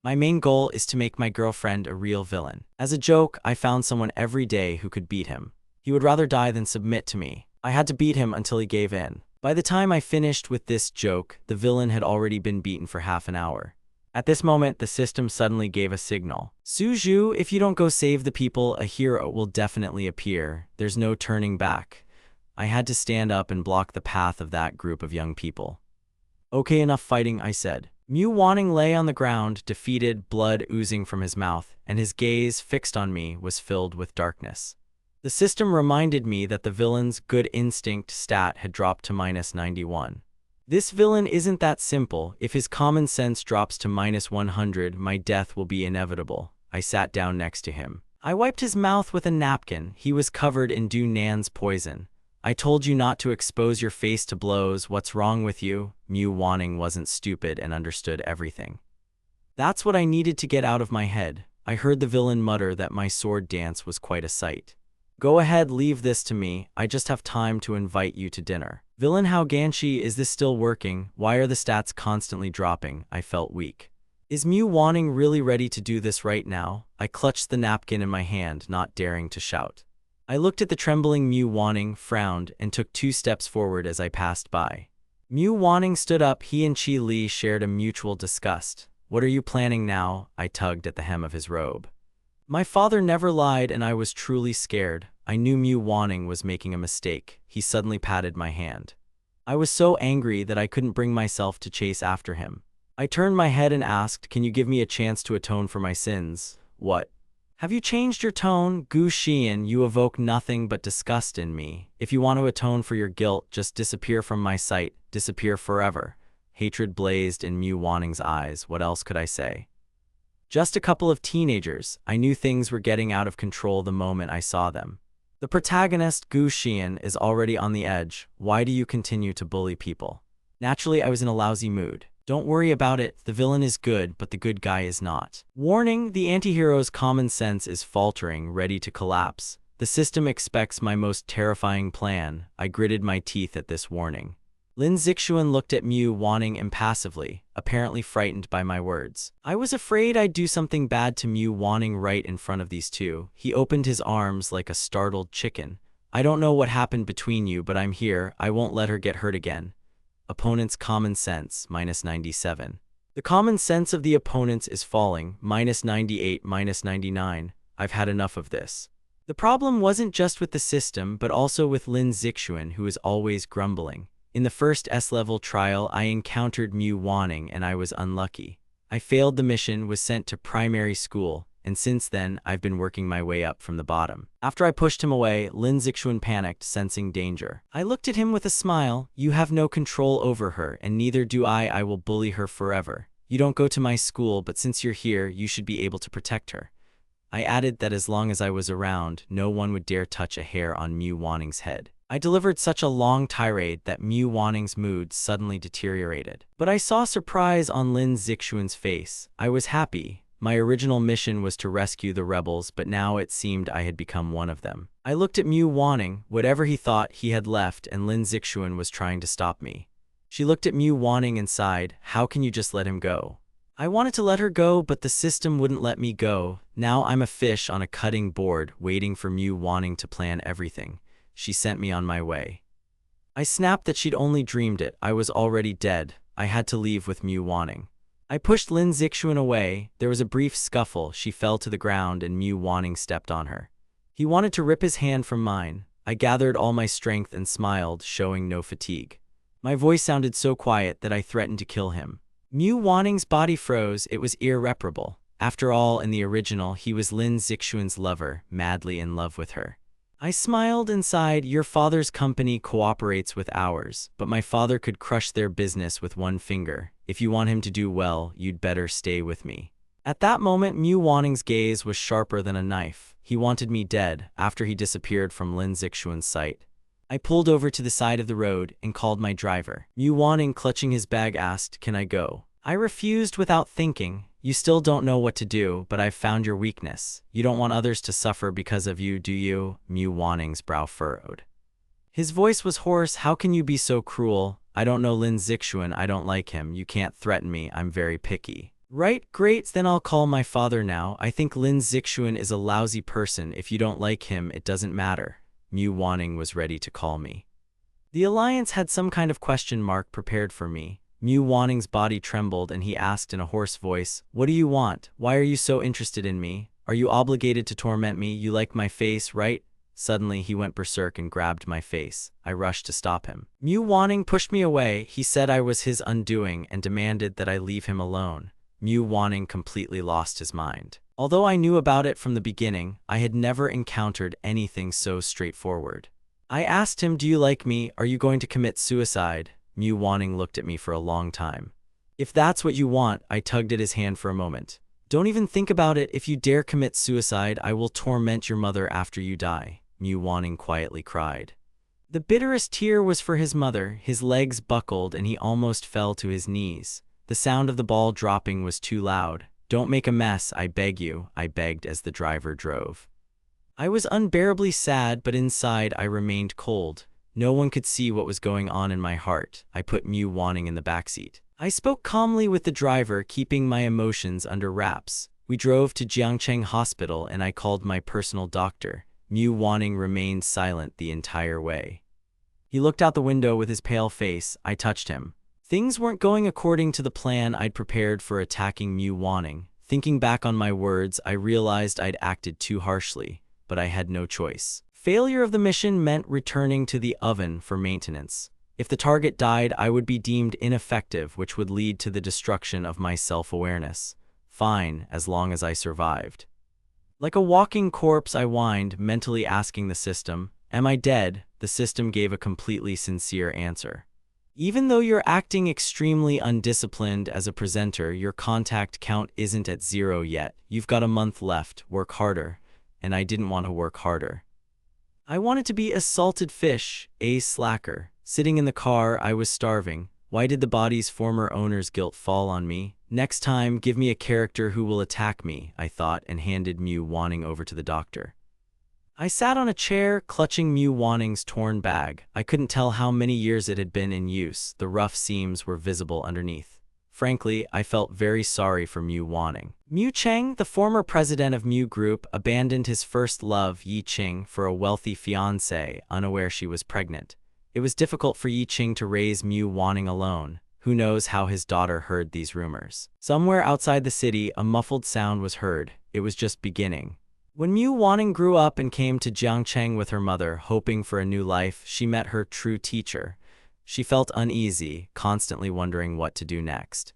My main goal is to make my girlfriend a real villain. As a joke, I found someone every day who could beat him. He would rather die than submit to me. I had to beat him until he gave in. By the time I finished with this joke, the villain had already been beaten for half an hour. At this moment, the system suddenly gave a signal. Suju, if you don't go save the people, a hero will definitely appear. There's no turning back. I had to stand up and block the path of that group of young people. Okay, enough fighting, I said. Mu Wanning lay on the ground, defeated, blood oozing from his mouth, and his gaze, fixed on me, was filled with darkness. The system reminded me that the villain's good instinct stat had dropped to -91. This villain isn't that simple. If his common sense drops to -100, my death will be inevitable. I sat down next to him. I wiped his mouth with a napkin. He was covered in Du Nan's poison. I told you not to expose your face to blows. What's wrong with you? Mu Wanning wasn't stupid and understood everything. That's what I needed to get out of my head. I heard the villain mutter that my sword dance was quite a sight. Go ahead, leave this to me. I just have time to invite you to dinner. Villain, how Ganshi, is this still working? Why are the stats constantly dropping? I felt weak. Is Mu Wanning really ready to do this right now? I clutched the napkin in my hand, not daring to shout. I looked at the trembling Mu Wanning, frowned, and took 2 steps forward as I passed by. Mu Wanning stood up. He and Chi Li shared a mutual disgust. What are you planning now? I tugged at the hem of his robe. My father never lied, and I was truly scared. I knew Mu Wanning was making a mistake. He suddenly patted my hand. I was so angry that I couldn't bring myself to chase after him. I turned my head and asked, can you give me a chance to atone for my sins? What? Have you changed your tone? Gu Xian, you evoke nothing but disgust in me. If you want to atone for your guilt, just disappear from my sight. Disappear forever. Hatred blazed in Mu Wanning's eyes. What else could I say? Just a couple of teenagers. I knew things were getting out of control the moment I saw them. The protagonist, Gu Xian, is already on the edge. Why do you continue to bully people? Naturally, I was in a lousy mood. Don't worry about it. The villain is good, but the good guy is not. Warning, the anti-hero's common sense is faltering, ready to collapse. The system expects my most terrifying plan. I gritted my teeth at this warning. Lin Zixuan looked at Mu Wanning impassively, apparently frightened by my words. I was afraid I'd do something bad to Mu Wanning right in front of these two. He opened his arms like a startled chicken. I don't know what happened between you, but I'm here. I won't let her get hurt again. Opponent's common sense, -97. The common sense of the opponents is falling, -98, -99. I've had enough of this. The problem wasn't just with the system, but also with Lin Zixuan, who is always grumbling. In the first S-level trial, I encountered Mu Wanning and I was unlucky. I failed the mission, was sent to primary school, and since then, I've been working my way up from the bottom. After I pushed him away, Lin Zixuan panicked, sensing danger. I looked at him with a smile. You have no control over her, and neither do I. I will bully her forever. You don't go to my school, but since you're here, you should be able to protect her. I added that as long as I was around, no one would dare touch a hair on Mu Wanning's head. I delivered such a long tirade that Mu Wanning's mood suddenly deteriorated. But I saw surprise on Lin Zixuan's face. I was happy. My original mission was to rescue the rebels, but now it seemed I had become one of them. I looked at Mu Wanning. Whatever he thought, he had left, and Lin Zixuan was trying to stop me. She looked at Mu Wanning and sighed. How can you just let him go? I wanted to let her go, but the system wouldn't let me go. Now I'm a fish on a cutting board, waiting for Mu Wanning to plan everything. She sent me on my way. I snapped that she'd only dreamed it. I was already dead. I had to leave with Mu Wanning. I pushed Lin Zixuan away. There was a brief scuffle. She fell to the ground and Mu Wanning stepped on her. He wanted to rip his hand from mine. I gathered all my strength and smiled, showing no fatigue. My voice sounded so quiet that I threatened to kill him. Mu Wanning's body froze. It was irreparable. After all, in the original, he was Lin Zixuan's lover, madly in love with her. I smiled and sighed. Your father's company cooperates with ours, but my father could crush their business with one finger. If you want him to do well, you'd better stay with me. At that moment, Mu Wanning's gaze was sharper than a knife. He wanted me dead after he disappeared from Lin Zixuan's sight. I pulled over to the side of the road and called my driver. Mu Wanning, clutching his bag, asked, "Can I go?" I refused without thinking. You still don't know what to do, but I've found your weakness. You don't want others to suffer because of you, do you? Mu Wanning's brow furrowed. His voice was hoarse. How can you be so cruel? I don't know Lin Zixuan. I don't like him. You can't threaten me. I'm very picky. Right, great, then I'll call my father now. I think Lin Zixuan is a lousy person. If you don't like him, it doesn't matter. Mu Wanning was ready to call me. The alliance had some kind of question mark prepared for me. Mu Wanning's body trembled and he asked in a hoarse voice, "What do you want? Why are you so interested in me? Are you obligated to torment me? You like my face, right?" Suddenly, he went berserk and grabbed my face. I rushed to stop him. Mu Wanning pushed me away. He said I was his undoing and demanded that I leave him alone. Mu Wanning completely lost his mind. Although I knew about it from the beginning, I had never encountered anything so straightforward. I asked him, "Do you like me? Are you going to commit suicide?" Mu Wanning looked at me for a long time. "If that's what you want," I tugged at his hand for a moment. "Don't even think about it. If you dare commit suicide, I will torment your mother after you die," Mu Wanning quietly cried. The bitterest tear was for his mother. His legs buckled and he almost fell to his knees. The sound of the ball dropping was too loud. "Don't make a mess, I beg you," I begged as the driver drove. I was unbearably sad, but inside I remained cold. No one could see what was going on in my heart. I put Mu Wanning in the backseat. I spoke calmly with the driver, keeping my emotions under wraps. We drove to Jiangcheng Hospital and I called my personal doctor. Mu Wanning remained silent the entire way. He looked out the window with his pale face. I touched him. Things weren't going according to the plan I'd prepared for attacking Mu Wanning. Thinking back on my words, I realized I'd acted too harshly, but I had no choice. Failure of the mission meant returning to the oven for maintenance. If the target died, I would be deemed ineffective, which would lead to the destruction of my self-awareness. Fine, as long as I survived. Like a walking corpse, I whined, mentally asking the system, "Am I dead?" The system gave a completely sincere answer. "Even though you're acting extremely undisciplined as a presenter, your contact count isn't at 0 yet. You've got a month left. Work harder." And I didn't want to work harder. I wanted to be a salted fish, a slacker. Sitting in the car, I was starving. Why did the body's former owner's guilt fall on me? Next time, give me a character who will attack me, I thought, and handed Mu Wanning over to the doctor. I sat on a chair, clutching Mu Wanning's torn bag. I couldn't tell how many years it had been in use. The rough seams were visible underneath. Frankly, I felt very sorry for Mu Wanning. Mu Cheng, the former president of Mu Group, abandoned his first love, Yi Qing, for a wealthy fiancée, unaware she was pregnant. It was difficult for Yi Qing to raise Mu Wanning alone. Who knows how his daughter heard these rumors? Somewhere outside the city, a muffled sound was heard. It was just beginning. When Mu Wanning grew up and came to Jiangcheng with her mother, hoping for a new life, she met her true teacher. She felt uneasy, constantly wondering what to do next.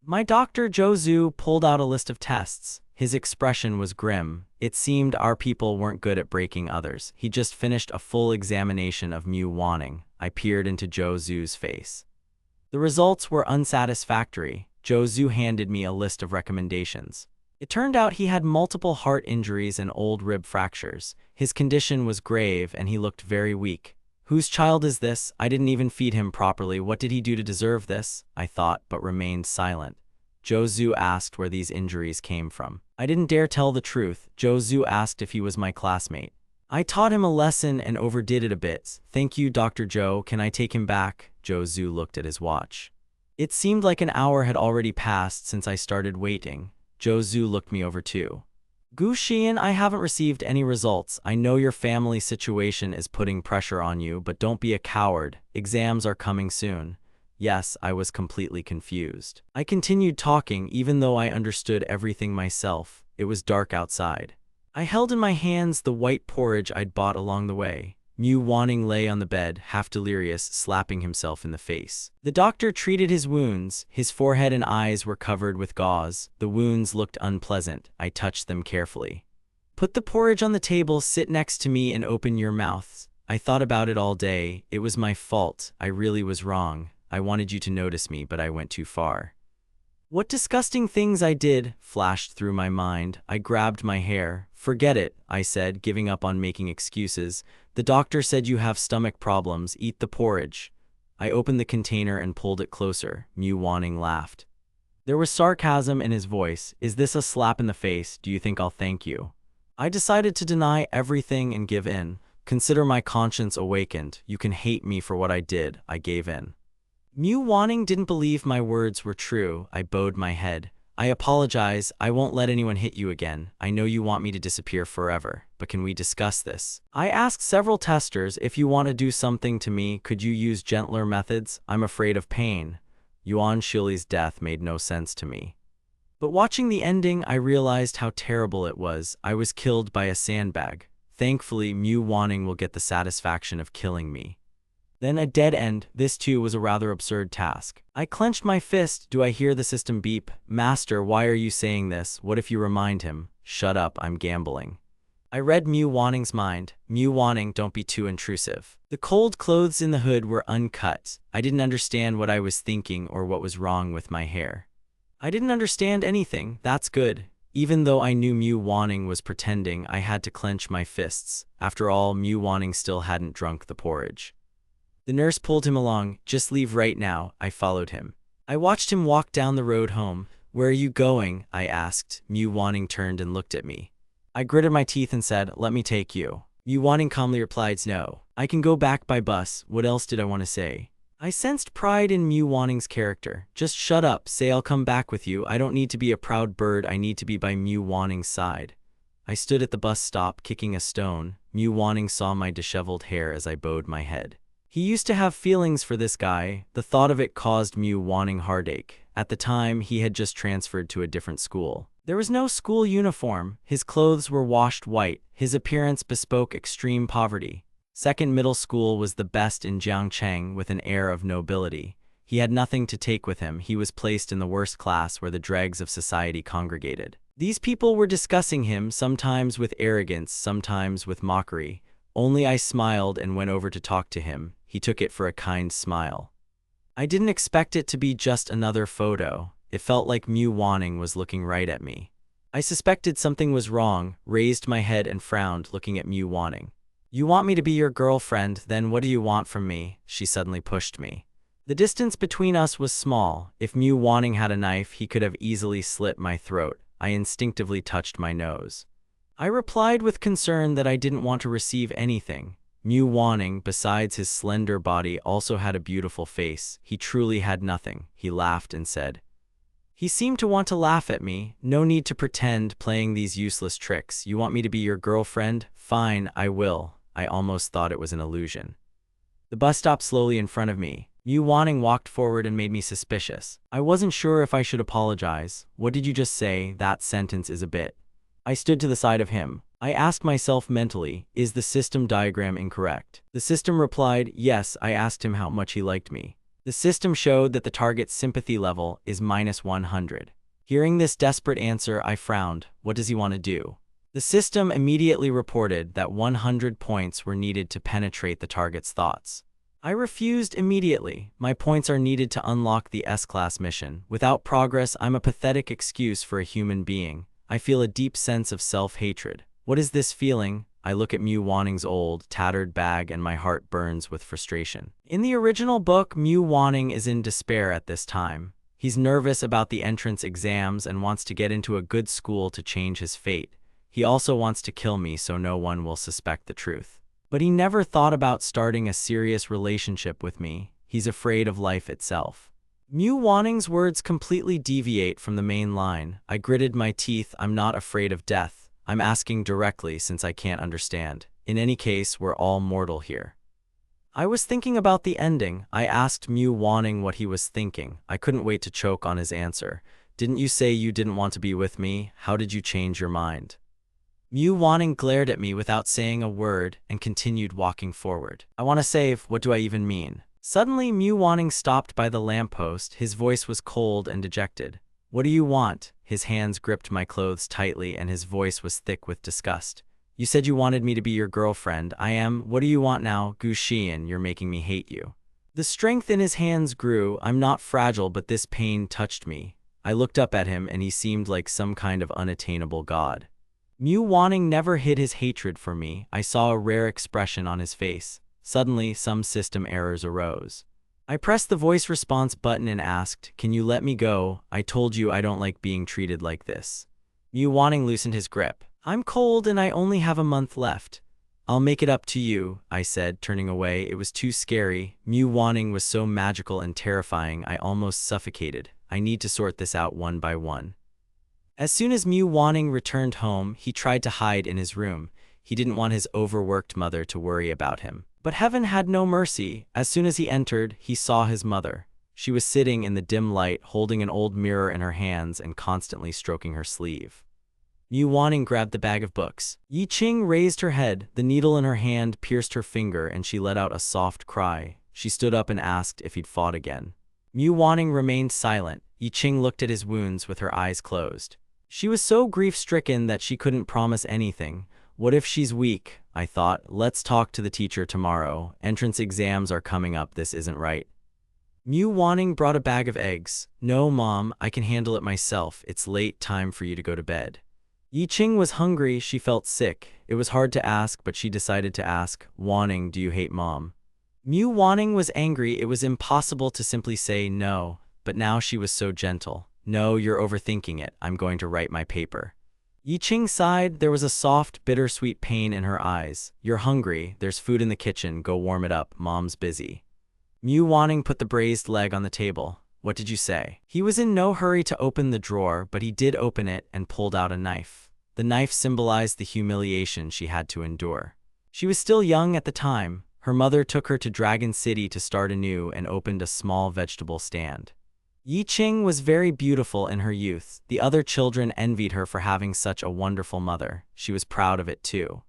My doctor, Zhou Zhu, pulled out a list of tests. His expression was grim. It seemed our people weren't good at breaking others. He just finished a full examination of Mu Wanning. I peered into Zhou Zhu's face. The results were unsatisfactory. Zhou Zhu handed me a list of recommendations. It turned out he had multiple heart injuries and old rib fractures. His condition was grave and he looked very weak. Whose child is this? I didn't even feed him properly. What did he do to deserve this? I thought, but remained silent. Zhou Zhu asked where these injuries came from. I didn't dare tell the truth. Zhou Zhu asked if he was my classmate. I taught him a lesson and overdid it a bit. "Thank you, Dr. Zhou. Can I take him back?" Zhou Zhu looked at his watch. It seemed like an hour had already passed since I started waiting. Zhou Zhu looked me over too. "Gu Xian, I haven't received any results. I know your family situation is putting pressure on you, but don't be a coward. Exams are coming soon." Yes, I was completely confused. I continued talking even though I understood everything myself. It was dark outside. I held in my hands the white porridge I'd bought along the way. Mu Wanning lay on the bed, half delirious, slapping himself in the face. The doctor treated his wounds. His forehead and eyes were covered with gauze. The wounds looked unpleasant. I touched them carefully. "Put the porridge on the table, sit next to me and open your mouths." I thought about it all day. It was my fault. I really was wrong. I wanted you to notice me, but I went too far. What disgusting things I did flashed through my mind. I grabbed my hair. "Forget it," I said, giving up on making excuses. "The doctor said you have stomach problems. Eat the porridge." I opened the container and pulled it closer. Mu Wanning laughed. There was sarcasm in his voice. "Is this a slap in the face? Do you think I'll thank you?" I decided to deny everything and give in. "Consider my conscience awakened. You can hate me for what I did." I gave in. Mu Wanning didn't believe my words were true. I bowed my head. I apologize, I won't let anyone hit you again. I know you want me to disappear forever, but can we discuss this? I asked several testers, if you want to do something to me, could you use gentler methods? I'm afraid of pain. Yuan Shili's death made no sense to me. But watching the ending, I realized how terrible it was. I was killed by a sandbag. Thankfully, Mu Wanning will get the satisfaction of killing me. Then a dead end. This too was a rather absurd task. I clenched my fist. Do I hear the system beep? Master, why are you saying this? What if you remind him? Shut up, I'm gambling. I read Mu Wanning's mind. Mu Wanning, don't be too intrusive. The cold clothes in the hood were uncut. I didn't understand what I was thinking or what was wrong with my hair. I didn't understand anything. That's good. Even though I knew Mu Wanning was pretending, I had to clench my fists. After all, Mu Wanning still hadn't drunk the porridge. The nurse pulled him along. Just leave right now. I followed him. I watched him walk down the road home. Where are you going? I asked. Mu Wanning turned and looked at me. I gritted my teeth and said, let me take you. Mu Wanning calmly replied, no. I can go back by bus. What else did I want to say? I sensed pride in Mu Wanning's character. Just shut up. Say I'll come back with you. I don't need to be a proud bird. I need to be by Mu Wanning's side. I stood at the bus stop, kicking a stone. Mu Wanning saw my disheveled hair as I bowed my head. He used to have feelings for this guy. The thought of it caused Mu Wanning heartache. At the time, he had just transferred to a different school. There was no school uniform. His clothes were washed white. His appearance bespoke extreme poverty. Second middle school was the best in Jiangcheng with an air of nobility. He had nothing to take with him. He was placed in the worst class where the dregs of society congregated. These people were discussing him, sometimes with arrogance, sometimes with mockery. Only I smiled and went over to talk to him. He took it for a kind smile. I didn't expect it to be just another photo. It felt like Mu Wanning was looking right at me. I suspected something was wrong, raised my head and frowned, looking at Mu Wanning. You want me to be your girlfriend, then what do you want from me? She suddenly pushed me. The distance between us was small. If Mu Wanning had a knife, he could have easily slit my throat. I instinctively touched my nose. I replied with concern that I didn't want to receive anything. Mu Wanning, besides his slender body, also had a beautiful face. He truly had nothing. He laughed and said. He seemed to want to laugh at me. No need to pretend, playing these useless tricks. You want me to be your girlfriend? Fine, I will. I almost thought it was an illusion. The bus stopped slowly in front of me. Mu Wanning walked forward and made me suspicious. I wasn't sure if I should apologize. What did you just say? That sentence is a bit. I stood to the side of him. I asked myself mentally, is the system diagram incorrect? The system replied, yes. I asked him how much he liked me. The system showed that the target's sympathy level is -100. Hearing this desperate answer, I frowned. What does he want to do? The system immediately reported that 100 points were needed to penetrate the target's thoughts. I refused immediately. My points are needed to unlock the S-Class mission. Without progress, I'm a pathetic excuse for a human being. I feel a deep sense of self-hatred. What is this feeling? I look at Mu Wanning's old, tattered bag and my heart burns with frustration. In the original book, Mu Wanning is in despair at this time. He's nervous about the entrance exams and wants to get into a good school to change his fate. He also wants to kill me so no one will suspect the truth. But he never thought about starting a serious relationship with me. He's afraid of life itself. Mu Wanning's words completely deviate from the main line. I gritted my teeth. I'm not afraid of death. I'm asking directly since I can't understand. In any case, we're all mortal here. I was thinking about the ending. I asked Mu Wanning what he was thinking. I couldn't wait to choke on his answer. Didn't you say you didn't want to be with me? How did you change your mind? Mu Wanning glared at me without saying a word and continued walking forward. I want to save. What do I even mean? Suddenly, Mu Wanning stopped by the lamppost. His voice was cold and dejected. What do you want? His hands gripped my clothes tightly and his voice was thick with disgust. You said you wanted me to be your girlfriend. I am. What do you want now? Gu Xian, you're making me hate you. The strength in his hands grew. I'm not fragile, but this pain touched me. I looked up at him and he seemed like some kind of unattainable god. Mu Wanning never hid his hatred for me. I saw a rare expression on his face. Suddenly, some system errors arose. I pressed the voice response button and asked, can you let me go? I told you I don't like being treated like this. Mu Wanning loosened his grip. I'm cold and I only have a month left. I'll make it up to you, I said, turning away. It was too scary. Mu Wanning was so magical and terrifying I almost suffocated. I need to sort this out one by one. As soon as Mu Wanning returned home, he tried to hide in his room. He didn't want his overworked mother to worry about him. But heaven had no mercy. As soon as he entered, he saw his mother. She was sitting in the dim light, holding an old mirror in her hands and constantly stroking her sleeve. Mu Wanning grabbed the bag of books. Yi Qing raised her head. The needle in her hand pierced her finger and she let out a soft cry. She stood up and asked if he'd fought again. Mu Wanning remained silent. Yi Qing looked at his wounds with her eyes closed. She was so grief-stricken that she couldn't promise anything. What if she's weak? I thought. Let's talk to the teacher tomorrow. Entrance exams are coming up. This isn't right. Mu Wanning brought a bag of eggs. No, Mom, I can handle it myself. It's late, time for you to go to bed. Yi Qing was hungry. She felt sick. It was hard to ask, but she decided to ask, Wanning, do you hate Mom? Mu Wanning was angry. It was impossible to simply say no, but now she was so gentle. No, you're overthinking it. I'm going to write my paper. Yi Qing sighed. There was a soft, bittersweet pain in her eyes. You're hungry. There's food in the kitchen. Go warm it up. Mom's busy. Mu Wanning put the braised leg on the table. What did you say? He was in no hurry to open the drawer, but he did open it and pulled out a knife. The knife symbolized the humiliation she had to endure. She was still young at the time. Her mother took her to Dragon City to start anew and opened a small vegetable stand. Yi Qing was very beautiful in her youth. The other children envied her for having such a wonderful mother. She was proud of it too.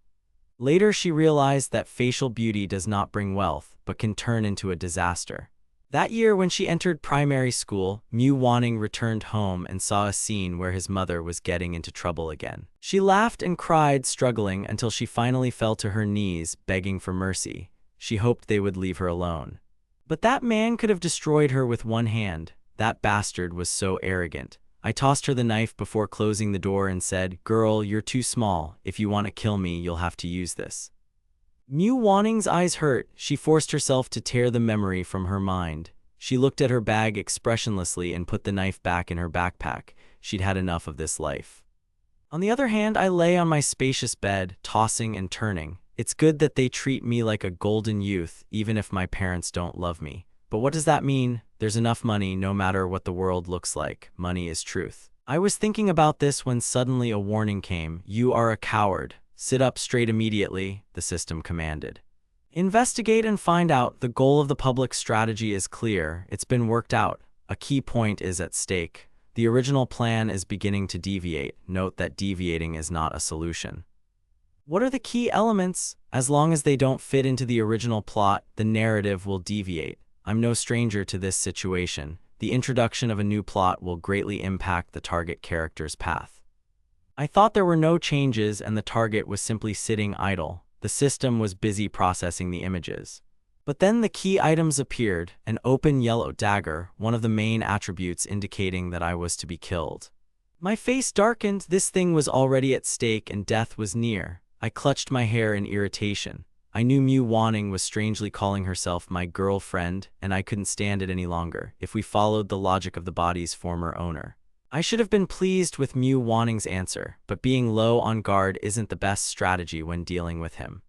Later she realized that facial beauty does not bring wealth, but can turn into a disaster. That year when she entered primary school, Mu Wanning returned home and saw a scene where his mother was getting into trouble again. She laughed and cried, struggling until she finally fell to her knees, begging for mercy. She hoped they would leave her alone. But that man could have destroyed her with one hand. That bastard was so arrogant. I tossed her the knife before closing the door and said, Girl, you're too small. If you want to kill me, you'll have to use this. Mu Wanning's eyes hurt. She forced herself to tear the memory from her mind. She looked at her bag expressionlessly and put the knife back in her backpack. She'd had enough of this life. On the other hand, I lay on my spacious bed, tossing and turning. It's good that they treat me like a golden youth, even if my parents don't love me. But what does that mean? There's enough money no matter what the world looks like. Money is truth. I was thinking about this when suddenly a warning came. You are a coward. Sit up straight immediately, the system commanded. Investigate and find out. The goal of the public strategy is clear. It's been worked out. A key point is at stake. The original plan is beginning to deviate. Note that deviating is not a solution. What are the key elements? As long as they don't fit into the original plot, the narrative will deviate. I'm no stranger to this situation. The introduction of a new plot will greatly impact the target character's path. I thought there were no changes and the target was simply sitting idle. The system was busy processing the images. But then the key items appeared, an open yellow dagger, one of the main attributes indicating that I was to be killed. My face darkened. This thing was already at stake and death was near. I clutched my hair in irritation. I knew Mu Wanning was strangely calling herself my girlfriend, and I couldn't stand it any longer if we followed the logic of the body's former owner. I should have been pleased with Mu Wanning's answer, but being low on guard isn't the best strategy when dealing with him.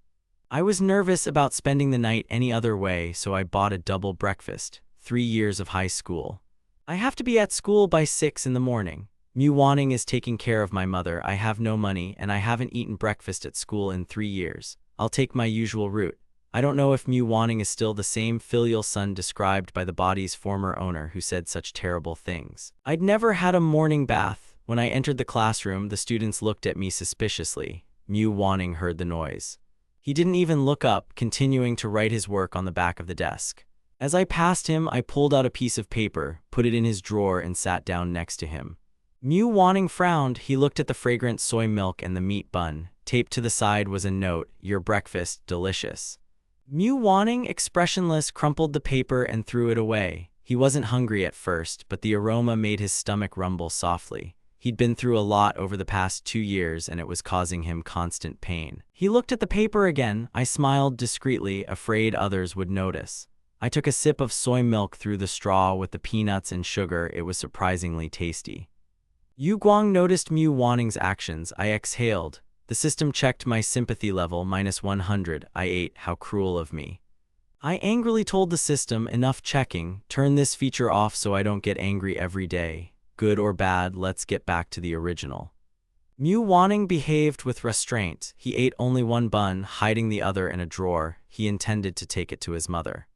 I was nervous about spending the night any other way, so I bought a double breakfast. 3 years of high school. I have to be at school by 6 in the morning. Mu Wanning is taking care of my mother. I have no money, and I haven't eaten breakfast at school in 3 years. I'll take my usual route. I don't know if Mu Wanning is still the same filial son described by the body's former owner who said such terrible things. I'd never had a morning bath. When I entered the classroom, the students looked at me suspiciously. Mu Wanning heard the noise. He didn't even look up, continuing to write his work on the back of the desk. As I passed him, I pulled out a piece of paper, put it in his drawer, and sat down next to him. Mu Wanning frowned. He looked at the fragrant soy milk and the meat bun. Taped to the side was a note, "Your breakfast, delicious." Mu Wanning, expressionless, crumpled the paper and threw it away. He wasn't hungry at first, but the aroma made his stomach rumble softly. He'd been through a lot over the past 2 years and it was causing him constant pain. He looked at the paper again. I smiled discreetly, afraid others would notice. I took a sip of soy milk through the straw with the peanuts and sugar. It was surprisingly tasty. Yu Guang noticed Mu Wanning's actions. I exhaled. The system checked my sympathy level, -100. I ate. How cruel of me. I angrily told the system, enough checking. Turn this feature off so I don't get angry every day. good or bad, let's get back to the original. Mu Wanning behaved with restraint. He ate only one bun, hiding the other in a drawer. He intended to take it to his mother.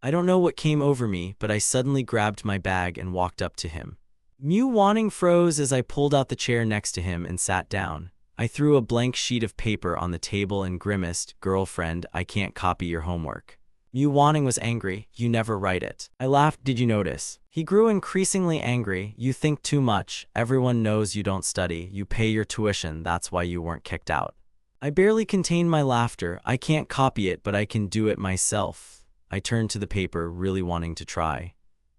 I don't know what came over me, but I suddenly grabbed my bag and walked up to him. Mu Wanning froze as I pulled out the chair next to him and sat down. I threw a blank sheet of paper on the table and grimaced, "Girlfriend, I can't copy your homework." Mu Wanning was angry. "You never write it." I laughed. "Did you notice?" He grew increasingly angry. "You think too much. Everyone knows you don't study. You pay your tuition. That's why you weren't kicked out." I barely contained my laughter. "I can't copy it, but I can do it myself." I turned to the paper, really wanting to try.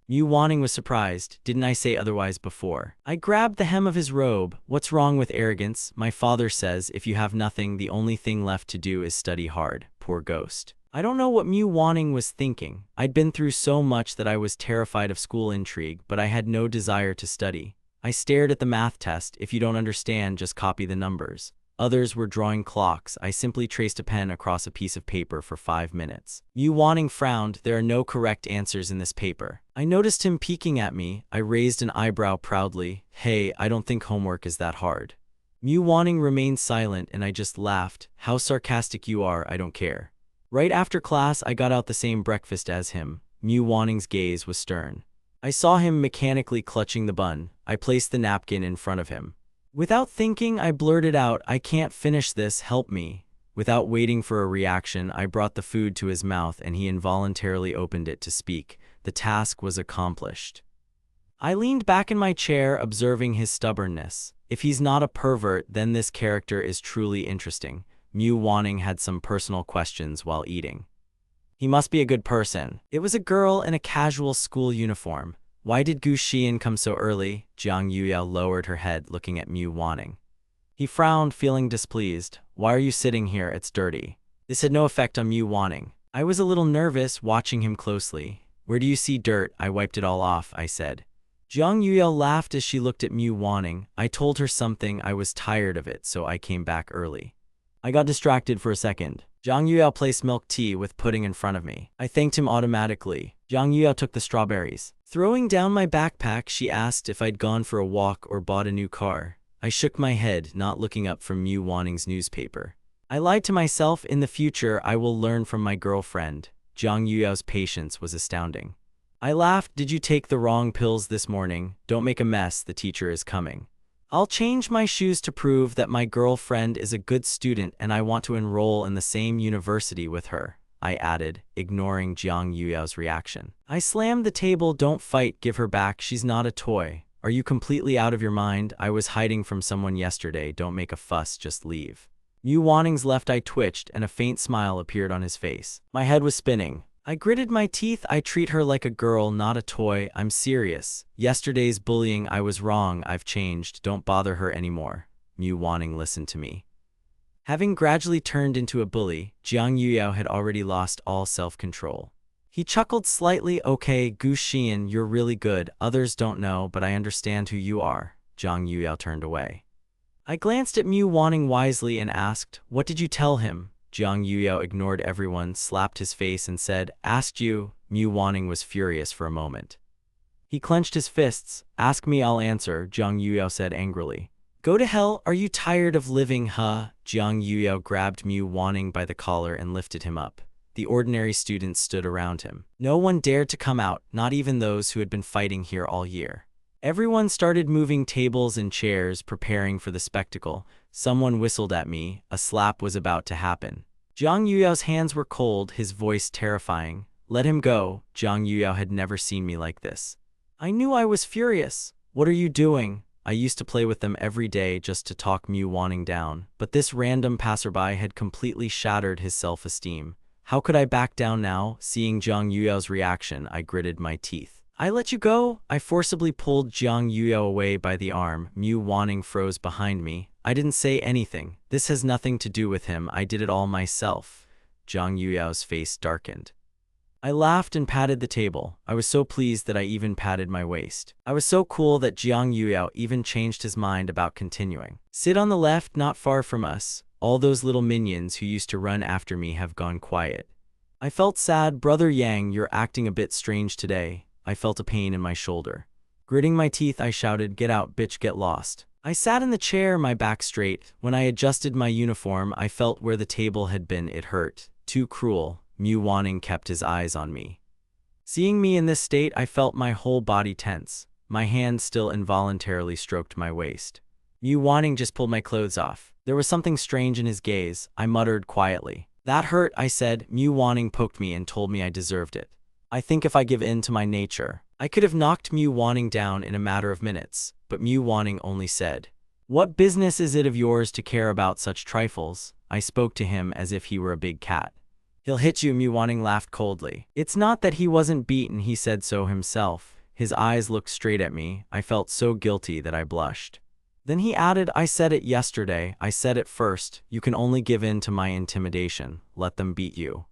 Mu Wanning was surprised. "Didn't I say otherwise before?" I grabbed the hem of his robe. "What's wrong with arrogance? My father says if you have nothing, the only thing left to do is study hard." Poor ghost. I don't know what Mu Wanning was thinking. I'd been through so much that I was terrified of school intrigue, but I had no desire to study. I stared at the math test. "If you don't understand, just copy the numbers." Others were drawing clocks. I simply traced a pen across a piece of paper for 5 minutes. Mu Wanning frowned. "There are no correct answers in this paper." I noticed him peeking at me. I raised an eyebrow proudly. "Hey, I don't think homework is that hard." Mu Wanning remained silent, and I just laughed. "How sarcastic you are, I don't care." Right after class, I got out the same breakfast as him. Mu Wanning's gaze was stern. I saw him mechanically clutching the bun. I placed the napkin in front of him. Without thinking, I blurted out, "I can't finish this, help me." Without waiting for a reaction, I brought the food to his mouth and he involuntarily opened it to speak. The task was accomplished. I leaned back in my chair, observing his stubbornness. If he's not a pervert, then this character is truly interesting. Mu Wanning had some personal questions while eating. "He must be a good person." It was a girl in a casual school uniform. "Why did Gu Xian come so early?" Jiang Yuyao lowered her head, looking at Mu Wanning. He frowned, feeling displeased. "Why are you sitting here? It's dirty." This had no effect on Mu Wanning. I was a little nervous, watching him closely. "Where do you see dirt?" "I wiped it all off," I said. Jiang Yuyao laughed as she looked at Mu Wanning. "I told her something. I was tired of it, so I came back early." I got distracted for a second. Jiang Yuyao placed milk tea with pudding in front of me. I thanked him automatically. Jiang Yuyao took the strawberries. Throwing down my backpack, she asked if I'd gone for a walk or bought a new car. I shook my head, not looking up from Mu Wanning's newspaper. I lied to myself. In the future, I will learn from my girlfriend. Jiang Yuyao's patience was astounding. I laughed. "Did you take the wrong pills this morning? Don't make a mess, the teacher is coming." "I'll change my shoes to prove that my girlfriend is a good student and I want to enroll in the same university with her," I added, ignoring Jiang Yuyao's reaction. I slammed the table. "Don't fight, give her back. She's not a toy." "Are you completely out of your mind? I was hiding from someone yesterday. Don't make a fuss, just leave." Mu Wanning's left eye twitched and a faint smile appeared on his face. My head was spinning. I gritted my teeth. "I treat her like a girl, not a toy. I'm serious. Yesterday's bullying, I was wrong. I've changed. Don't bother her anymore." Mu Wanning listened to me. Having gradually turned into a bully, Jiang Yuyao had already lost all self-control. He chuckled slightly. "Okay, Gu Xian, you're really good. Others don't know, but I understand who you are." Jiang Yuyao turned away. I glanced at Mu Wanning wisely and asked, "What did you tell him?" Jiang Yuyao ignored everyone, slapped his face and said, "Asked you?" Mu Wanning was furious for a moment. He clenched his fists. "Ask me, I'll answer," Jiang Yuyao said angrily. "Go to hell, are you tired of living, huh?" Jiang Yuyao grabbed Mu Wanning by the collar and lifted him up. The ordinary students stood around him. No one dared to come out, not even those who had been fighting here all year. Everyone started moving tables and chairs, preparing for the spectacle. Someone whistled at me. A slap was about to happen. Jiang Yuyao's hands were cold, his voice terrifying. "Let him go." Jiang Yuyao had never seen me like this. I knew I was furious. "What are you doing?" I used to play with them every day just to talk Mu Wanning down, but this random passerby had completely shattered his self-esteem. How could I back down now? Seeing Jiang Yuyao's reaction, I gritted my teeth. "I let you go." I forcibly pulled Jiang Yuyao away by the arm. Mu Wanning froze behind me. "I didn't say anything. This has nothing to do with him. I did it all myself." Jiang Yuyao's face darkened. I laughed and patted the table. I was so pleased that I even patted my waist. I was so cool that Jiang Yuyao even changed his mind about continuing. "Sit on the left, not far from us. All those little minions who used to run after me have gone quiet." I felt sad. "Brother Yang, you're acting a bit strange today." I felt a pain in my shoulder. Gritting my teeth, I shouted, "Get out, bitch, get lost." I sat in the chair, my back straight. When I adjusted my uniform, I felt where the table had been. It hurt. Too cruel. Mu Wanning kept his eyes on me. Seeing me in this state, I felt my whole body tense. My hand still involuntarily stroked my waist. Mu Wanning just pulled my clothes off. There was something strange in his gaze. I muttered quietly. "That hurt," I said. Mu Wanning poked me and told me I deserved it. I think if I give in to my nature, I could have knocked Mu Wanning down in a matter of minutes, but Mu Wanning only said, "What business is it of yours to care about such trifles?" I spoke to him as if he were a big cat. "He'll hit you," Mu Wanning laughed coldly. "It's not that he wasn't beaten, he said so himself." His eyes looked straight at me. I felt so guilty that I blushed. Then he added, "I said it yesterday. I said it first. You can only give in to my intimidation. Let them beat you."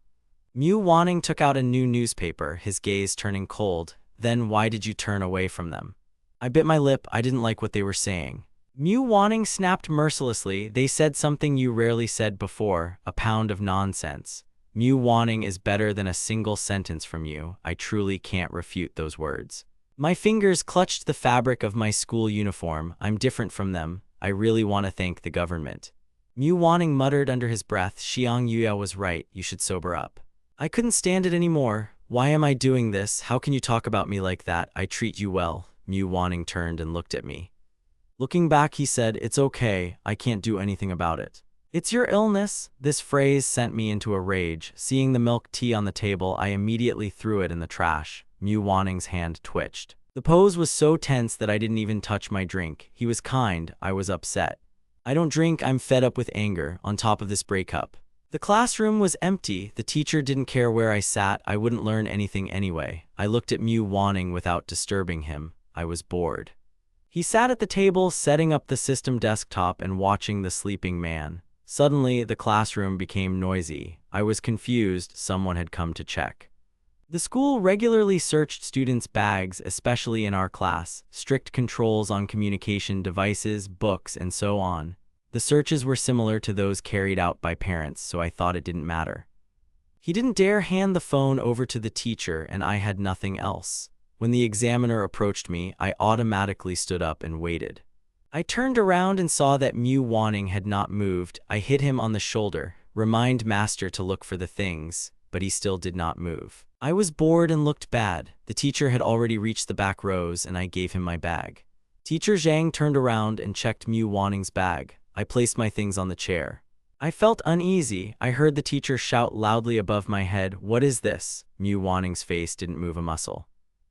Mu Wanning took out a new newspaper, his gaze turning cold. "Then why did you turn away from them?" I bit my lip. I didn't like what they were saying. Mu Wanning snapped mercilessly. "They said something you rarely said before, a pound of nonsense." Mu Wanning is better than a single sentence from you. I truly can't refute those words. My fingers clutched the fabric of my school uniform. "I'm different from them. I really want to thank the government." Mu Wanning muttered under his breath, "Xiang Yuya was right. You should sober up." I couldn't stand it anymore. "Why am I doing this? How can you talk about me like that? I treat you well." Mu Wanning turned and looked at me. Looking back, he said, "It's okay. I can't do anything about it." "It's your illness." This phrase sent me into a rage. Seeing the milk tea on the table, I immediately threw it in the trash. Mu Wanning's hand twitched. The pose was so tense that I didn't even touch my drink. He was kind. I was upset. "I don't drink. I'm fed up with anger, on top of this breakup." The classroom was empty. The teacher didn't care where I sat. I wouldn't learn anything anyway. I looked at Mu Wanning without disturbing him. I was bored. He sat at the table, setting up the system desktop and watching the sleeping man. Suddenly, the classroom became noisy. I was confused. Someone had come to check. The school regularly searched students' bags, especially in our class. Strict controls on communication devices, books, and so on. The searches were similar to those carried out by parents, so I thought it didn't matter. He didn't dare hand the phone over to the teacher, and I had nothing else. When the examiner approached me, I automatically stood up and waited. I turned around and saw that Mu Wanning had not moved. I hit him on the shoulder. "Remind master to look for the things," but he still did not move. I was bored and looked bad. The teacher had already reached the back rows, and I gave him my bag. Teacher Zhang turned around and checked Mu Wanning's bag. I placed my things on the chair. I felt uneasy. I heard the teacher shout loudly above my head, "What is this?" Mu Wanning's face didn't move a muscle.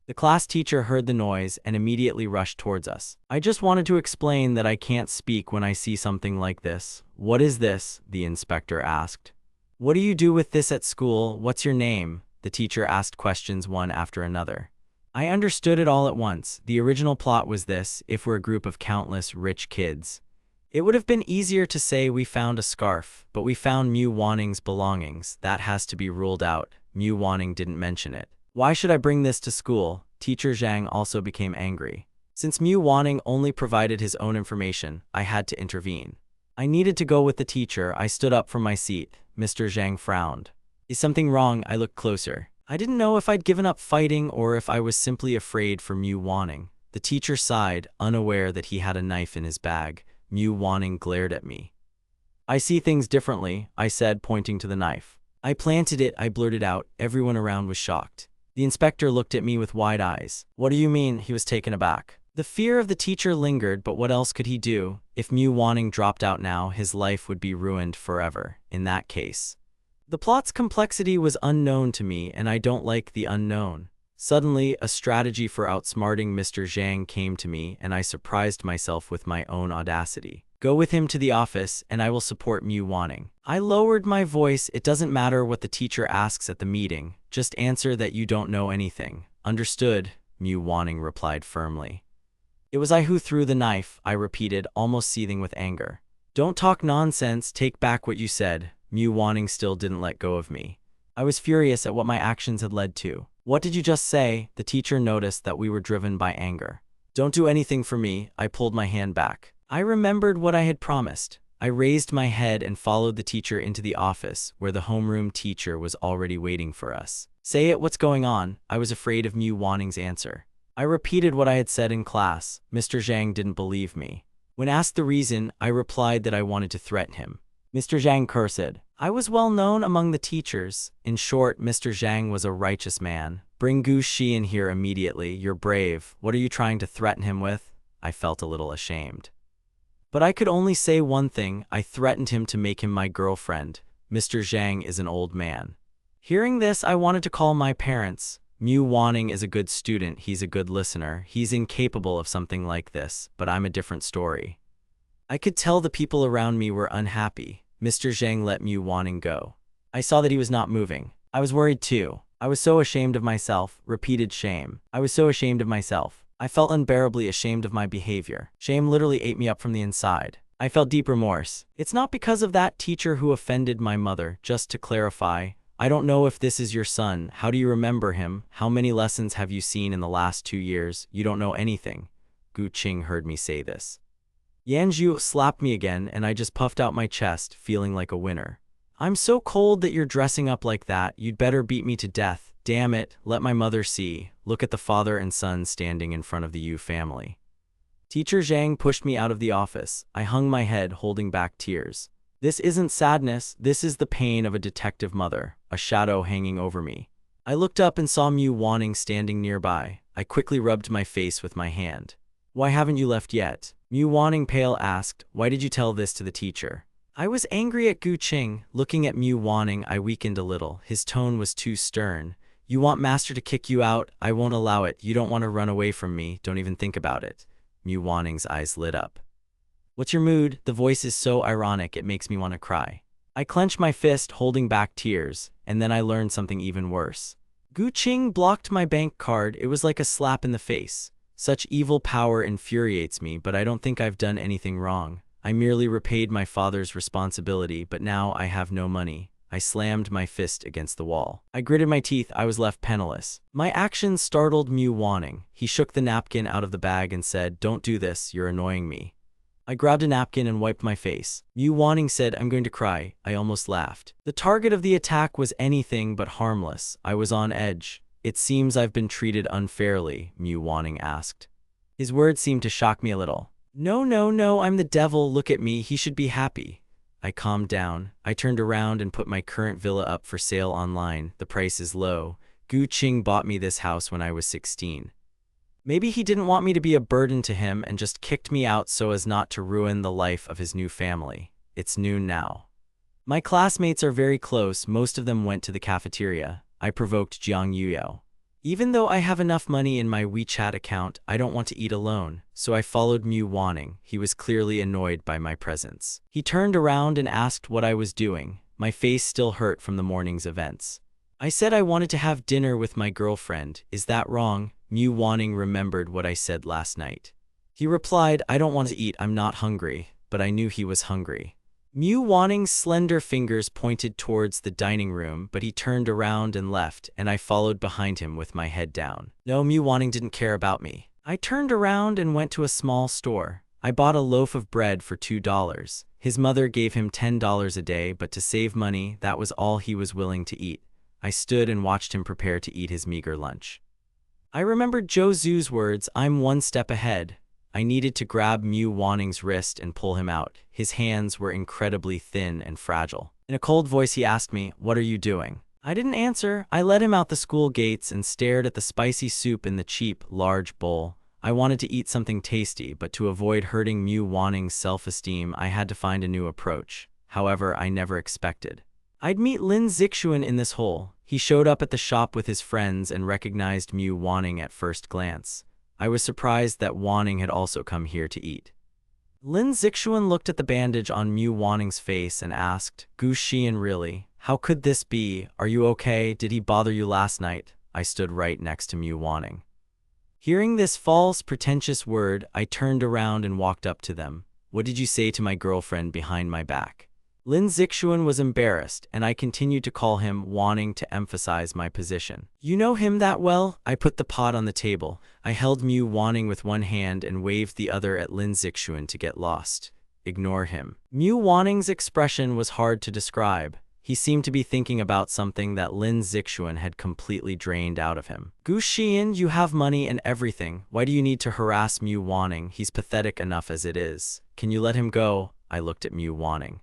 The class teacher heard the noise and immediately rushed towards us. I just wanted to explain that I can't speak when I see something like this. "What is this?" the inspector asked. "What do you do with this at school? What's your name?" The teacher asked questions one after another. I understood it all at once. The original plot was this: if we're a group of countless rich kids, it would have been easier to say we found a scarf, but we found Mu Wanning's belongings. That has to be ruled out. Mu Wanning didn't mention it. "Why should I bring this to school?" Teacher Zhang also became angry. Since Mu Wanning only provided his own information, I had to intervene. I needed to go with the teacher. I stood up from my seat. Mr. Zhang frowned. "Is something wrong?" I looked closer. I didn't know if I'd given up fighting or if I was simply afraid for Mu Wanning. The teacher sighed, unaware that he had a knife in his bag. Mu Wanning glared at me. "I see things differently," I said, pointing to the knife. "I planted it," I blurted out. Everyone around was shocked. The inspector looked at me with wide eyes. "What do you mean?" He was taken aback. The fear of the teacher lingered, but what else could he do? If Mu Wanning dropped out now, his life would be ruined forever. In that case, the plot's complexity was unknown to me, and I don't like the unknown. Suddenly, a strategy for outsmarting Mr. Zhang came to me, and I surprised myself with my own audacity. "Go with him to the office, and I will support Mu Wanning." I lowered my voice. "It doesn't matter what the teacher asks at the meeting. Just answer that you don't know anything." "Understood," Mu Wanning replied firmly. "It was I who threw the knife," I repeated, almost seething with anger. "Don't talk nonsense. Take back what you said." Mu Wanning still didn't let go of me. I was furious at what my actions had led to. "What did you just say?" The teacher noticed that we were driven by anger. "Don't do anything for me." I pulled my hand back. I remembered what I had promised. I raised my head and followed the teacher into the office, where the homeroom teacher was already waiting for us. "Say it, what's going on?" I was afraid of Mu Wanning's answer. I repeated what I had said in class. Mr. Zhang didn't believe me. When asked the reason, I replied that I wanted to threaten him. Mr. Zhang cursed. I was well known among the teachers. In short, Mr. Zhang was a righteous man. Bring Gu Shi in here immediately. You're brave. What are you trying to threaten him with? I felt a little ashamed. But I could only say one thing. I threatened him to make him my girlfriend. Mr. Zhang is an old man. Hearing this, I wanted to call my parents. Mu Wanning is a good student. He's a good listener. He's incapable of something like this, but I'm a different story. I could tell the people around me were unhappy. Mr. Zhang let Mu Wanning go. I saw that he was not moving. I was worried too. I was so ashamed of myself. Repeated shame. I was so ashamed of myself. I felt unbearably ashamed of my behavior. Shame literally ate me up from the inside. I felt deep remorse. It's not because of that teacher who offended my mother. Just to clarify, I don't know if this is your son. How do you remember him? How many lessons have you seen in the last 2 years? You don't know anything. Gu Qing heard me say this. Yanju slapped me again, and I just puffed out my chest, feeling like a winner. I'm so cold that you're dressing up like that. You'd better beat me to death. Damn it, let my mother see. Look at the father and son standing in front of the Yu family. Teacher Zhang pushed me out of the office. I hung my head, holding back tears. This isn't sadness, this is the pain of a detective mother, a shadow hanging over me. I looked up and saw Mu Wanning standing nearby. I quickly rubbed my face with my hand. Why haven't you left yet? Mu Wanning pale asked. Why did you tell this to the teacher? I was angry at Gu Qing. Looking at Mu Wanning, I weakened a little. His tone was too stern. You want master to kick you out? I won't allow it. You don't want to run away from me. Don't even think about it. Mu Wanning's eyes lit up. What's your mood? The voice is so ironic it makes me want to cry. I clenched my fist, holding back tears, and then I learned something even worse. Gu Qing blocked my bank card. It was like a slap in the face. Such evil power infuriates me, but I don't think I've done anything wrong. I merely repaid my father's responsibility, but now I have no money. I slammed my fist against the wall. I gritted my teeth. I was left penniless. My actions startled Mu Wanning. He shook the napkin out of the bag and said, Don't do this, you're annoying me. I grabbed a napkin and wiped my face. Mu Wanning said, I'm going to cry. I almost laughed. The target of the attack was anything but harmless. I was on edge. It seems I've been treated unfairly, Mu Wanning asked. His words seemed to shock me a little. No, I'm the devil. Look at me. He should be happy. I calmed down. I turned around and put my current villa up for sale online. The price is low. Gu Qing bought me this house when I was 16. Maybe he didn't want me to be a burden to him and just kicked me out so as not to ruin the life of his new family. It's noon now. My classmates are very close. Most of them went to the cafeteria. I provoked Jiang Yuyo. Even though I have enough money in my WeChat account, I don't want to eat alone, so I followed Mu Wanning. He was clearly annoyed by my presence. He turned around and asked what I was doing. My face still hurt from the morning's events. I said I wanted to have dinner with my girlfriend. Is that wrong? Mu Wanning remembered what I said last night. He replied, I don't want to eat. I'm not hungry. But I knew he was hungry. Mu Wanning's slender fingers pointed towards the dining room, but he turned around and left, and I followed behind him with my head down. No, Mu Wanning didn't care about me. I turned around and went to a small store. I bought a loaf of bread for $2. His mother gave him $10 a day, but to save money, that was all he was willing to eat. I stood and watched him prepare to eat his meager lunch. I remembered Zhou Zhu's words, I'm one step ahead. I needed to grab Mu Wanning's wrist and pull him out. His hands were incredibly thin and fragile. In a cold voice he asked me, what are you doing? I didn't answer. I led him out the school gates and stared at the spicy soup in the cheap, large bowl. I wanted to eat something tasty, but to avoid hurting Mu Wanning's self-esteem, I had to find a new approach. However, I never expected I'd meet Lin Zixuan in this hole. He showed up at the shop with his friends and recognized Mu Wanning at first glance. I was surprised that Wanning had also come here to eat. Lin Zixuan looked at the bandage on Mu Wanning's face and asked, Gu Xian, really? How could this be? Are you okay? Did he bother you last night? I stood right next to Mu Wanning. Hearing this false, pretentious word, I turned around and walked up to them. What did you say to my girlfriend behind my back? Lin Zixuan was embarrassed, and I continued to call him, wanting to emphasize my position. You know him that well? I put the pot on the table. I held Mu Wanning with one hand and waved the other at Lin Zixuan to get lost. Ignore him. Mu Wanning's expression was hard to describe. He seemed to be thinking about something that Lin Zixuan had completely drained out of him. Gu Xian, you have money and everything. Why do you need to harass Mu Wanning? He's pathetic enough as it is. Can you let him go? I looked at Mu Wanning.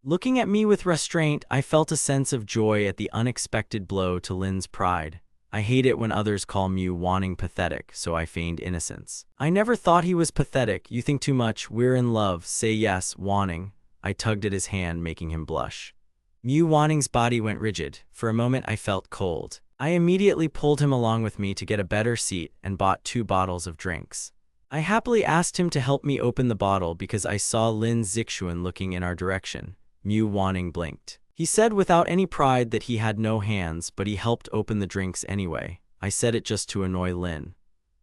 Looking at me with restraint, I felt a sense of joy at the unexpected blow to Lin's pride. I hate it when others call Mu Wanning pathetic, so I feigned innocence. I never thought he was pathetic. You think too much. We're in love. Say yes, Wanning. I tugged at his hand, making him blush. Mu Wanning's body went rigid. For a moment I felt cold. I immediately pulled him along with me to get a better seat and bought 2 bottles of drinks. I happily asked him to help me open the bottle because I saw Lin Zixuan looking in our direction. Mu Wanning blinked. He said without any pride that he had no hands, but he helped open the drinks anyway. I said it just to annoy Lin.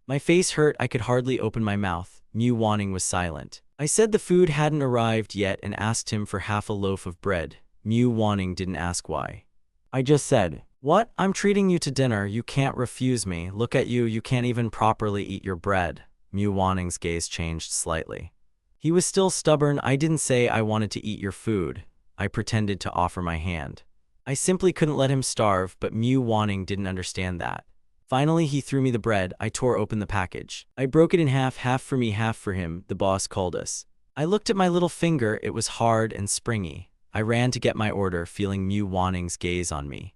My face hurt. I could hardly open my mouth. Mu Wanning was silent. I said the food hadn't arrived yet and asked him for half a loaf of bread. Mu Wanning didn't ask why. I just said, "What? I'm treating you to dinner. You can't refuse me. Look at you. You can't even properly eat your bread." Mu Wanning's gaze changed slightly. He was still stubborn. I didn't say I wanted to eat your food. I pretended to offer my hand. I simply couldn't let him starve, but Mu Wanning didn't understand that. Finally, he threw me the bread. I tore open the package. I broke it in half for me, half for him. The boss called us. I looked at my little finger. It was hard and springy. I ran to get my order, feeling Mu Wanning's gaze on me.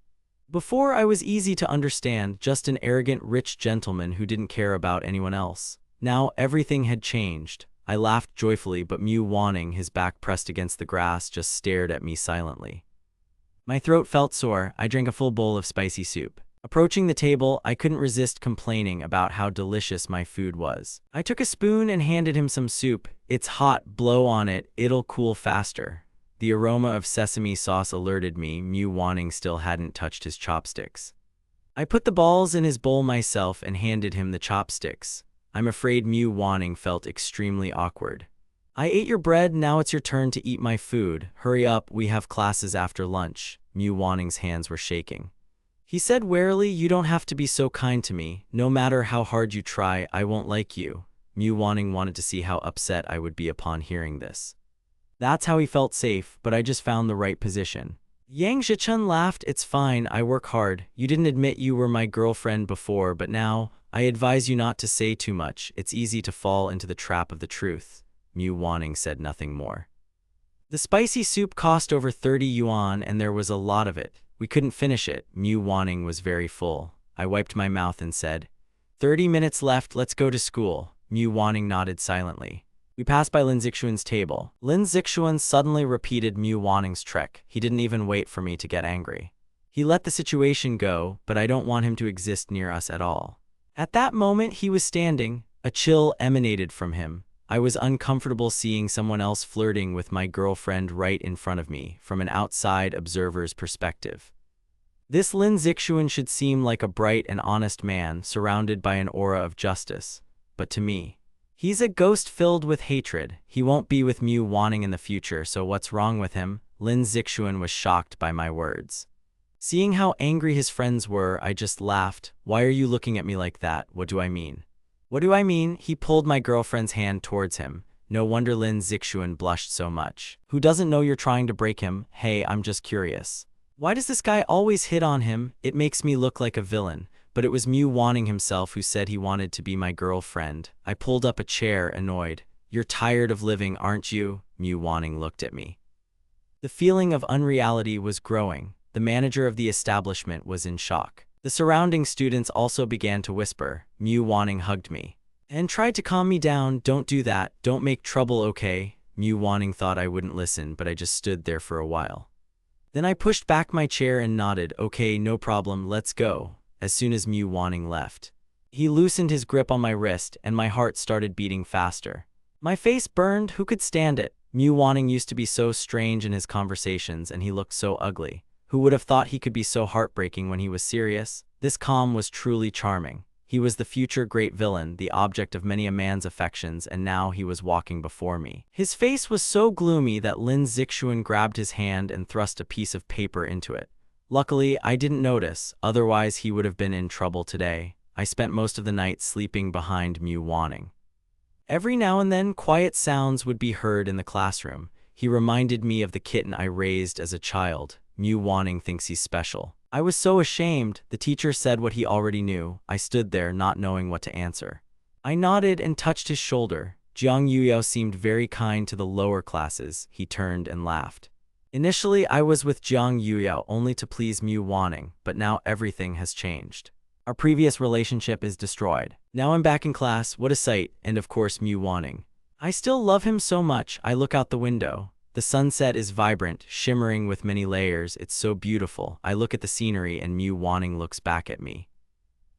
Before, I was easy to understand, just an arrogant rich gentleman who didn't care about anyone else. Now, everything had changed. I laughed joyfully, but Mu Wanning, his back pressed against the grass, just stared at me silently. My throat felt sore. I drank a full bowl of spicy soup. Approaching the table, I couldn't resist complaining about how delicious my food was. I took a spoon and handed him some soup. "It's hot. Blow on it. It'll cool faster." The aroma of sesame sauce alerted me. Mu Wanning still hadn't touched his chopsticks. I put the balls in his bowl myself and handed him the chopsticks. I'm afraid Mu Wanning felt extremely awkward. "I ate your bread, now it's your turn to eat my food. Hurry up, we have classes after lunch." Mu Wanning's hands were shaking. He said warily, "You don't have to be so kind to me. No matter how hard you try, I won't like you." Mu Wanning wanted to see how upset I would be upon hearing this. That's how he felt safe, but I just found the right position. Yang Zhichun laughed. "It's fine, I work hard. You didn't admit you were my girlfriend before, but now, I advise you not to say too much. It's easy to fall into the trap of the truth." Mu Wanning said nothing more. The spicy soup cost over 30 yuan and there was a lot of it. We couldn't finish it. Mu Wanning was very full. I wiped my mouth and said, 30 minutes left, let's go to school." Mu Wanning nodded silently. We passed by Lin Zixuan's table. Lin Zixuan suddenly repeated Mu Wanning's trick. He didn't even wait for me to get angry. He let the situation go, but I don't want him to exist near us at all. At that moment he was standing. A chill emanated from him. I was uncomfortable seeing someone else flirting with my girlfriend right in front of me, from an outside observer's perspective. This Lin Zixuan should seem like a bright and honest man, surrounded by an aura of justice. But to me, he's a ghost filled with hatred. He won't be with Mu Wanning in the future, so what's wrong with him? Lin Zixuan was shocked by my words. Seeing how angry his friends were, I just laughed. "Why are you looking at me like that? What do I mean?" "What do I mean?" He pulled my girlfriend's hand towards him. No wonder Lin Zixuan blushed so much. "Who doesn't know you're trying to break him? Hey, I'm just curious. Why does this guy always hit on him? It makes me look like a villain." But it was Mu Wanning himself who said he wanted to be my girlfriend. I pulled up a chair, annoyed. "You're tired of living, aren't you?" Mu Wanning looked at me. The feeling of unreality was growing. The manager of the establishment was in shock. The surrounding students also began to whisper. Mu Wanning hugged me and tried to calm me down. "Don't do that. Don't make trouble, okay?" Mu Wanning thought I wouldn't listen, but I just stood there for a while. Then I pushed back my chair and nodded. "Okay, no problem, let's go." As soon as Mu Wanning left, he loosened his grip on my wrist and my heart started beating faster. My face burned. Who could stand it? Mu Wanning used to be so strange in his conversations and he looked so ugly. Who would have thought he could be so heartbreaking when he was serious? This calm was truly charming. He was the future great villain, the object of many a man's affections, and now he was walking before me. His face was so gloomy that Lin Zixuan grabbed his hand and thrust a piece of paper into it. Luckily, I didn't notice, otherwise he would have been in trouble today. I spent most of the night sleeping behind Mu Wanning. Every now and then, quiet sounds would be heard in the classroom. He reminded me of the kitten I raised as a child. Mu Wanning thinks he's special. I was so ashamed. The teacher said what he already knew. I stood there not knowing what to answer. I nodded and touched his shoulder. Jiang Yuyo seemed very kind to the lower classes. He turned and laughed. Initially, I was with Jiang Yuyo only to please Mu Wanning, but now everything has changed. Our previous relationship is destroyed. Now I'm back in class. What a sight. And of course, Mu Wanning. I still love him so much. I look out the window. The sunset is vibrant, shimmering with many layers. It's so beautiful. I look at the scenery and Mu Wanning looks back at me.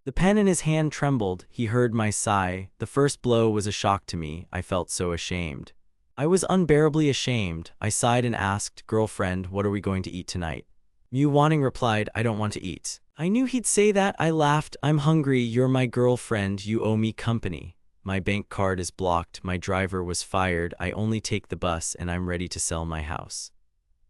The pen in his hand trembled. He heard my sigh. The first blow was a shock to me. I felt so ashamed. I was unbearably ashamed. I sighed and asked, "Girlfriend, what are we going to eat tonight?" Mu Wanning replied, "I don't want to eat." I knew he'd say that. I laughed. "I'm hungry. You're my girlfriend. You owe me company. My bank card is blocked. My driver was fired. I only take the bus and I'm ready to sell my house."